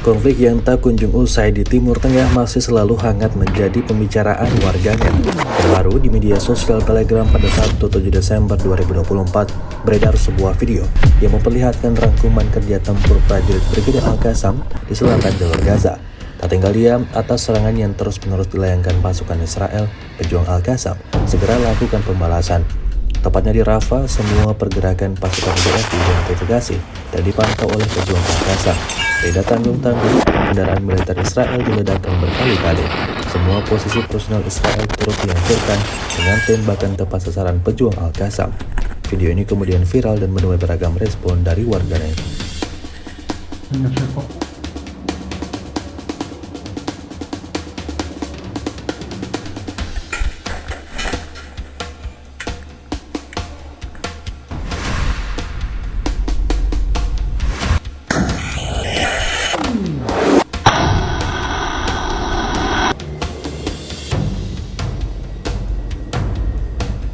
Konflik yang tak kunjung usai di Timur Tengah masih selalu hangat menjadi pembicaraan warganet. Terbaru di media sosial Telegram pada Sabtu 7 Desember 2024 beredar sebuah video yang memperlihatkan rangkuman kerja tempur prajurit Brigade Al-Qassam di selatan jalur Gaza. Tak tinggal diam atas serangan yang terus-menerus dilayangkan pasukan Israel, pejuang Al-Qassam segera lakukan pembalasan. Tepatnya di Rafah, semua pergerakan pasukan IDF diidentifikasi dan dipantau oleh pejuang Al-Qassam. Tidak tanggung-tanggung, kendaraan militer Israel diledakkan berkali-kali. Semua posisi personel Israel turut dihancurkan dengan tembakan tepat sasaran pejuang Al-Qassam. Video ini kemudian viral dan menuai beragam respon dari warganet.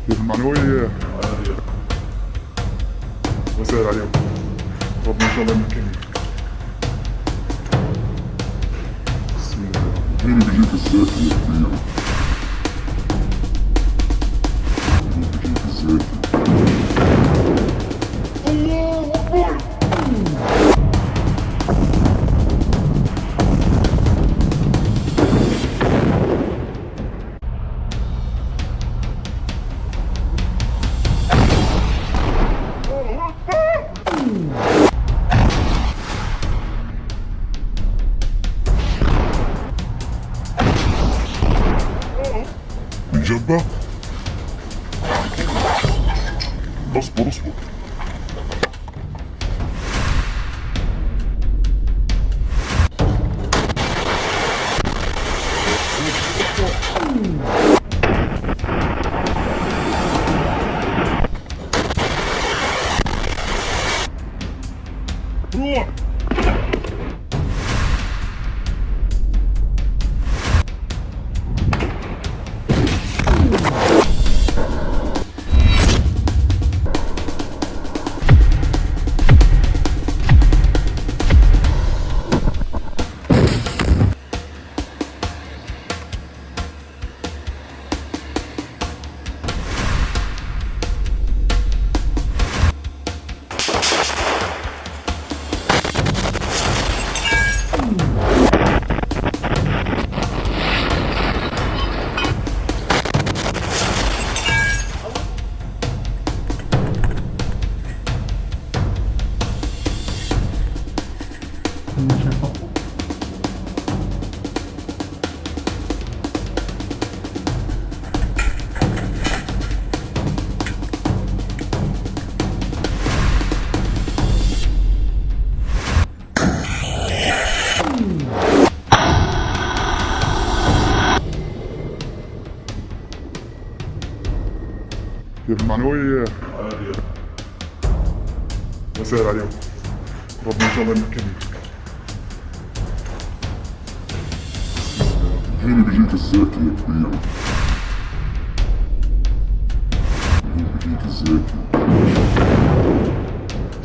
المعنوية وسائل عليهم ربنا إن شاء الله يمكنني. بسم الله مين بيجيك السافر يا كبير؟ مين بيجيك السافر؟ الله أكبر. الجبة اصبر اصبر روح كيف المعنوية وسائل عليهم ربنا إن شاء الله يمكنني. مين بيجيك السافر يا كبير؟ مين بيجيك السافر؟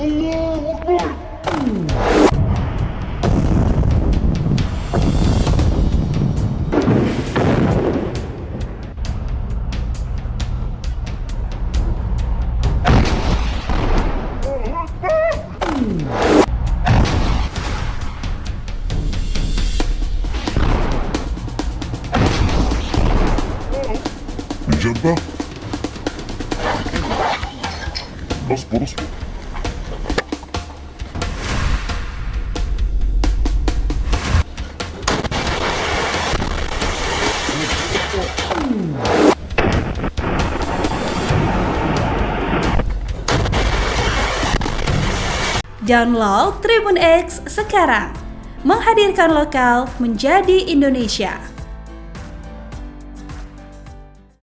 الله أكبر. الجبة اصبر اصبر Download Tribun X sekarang, menghadirkan lokal menjadi Indonesia.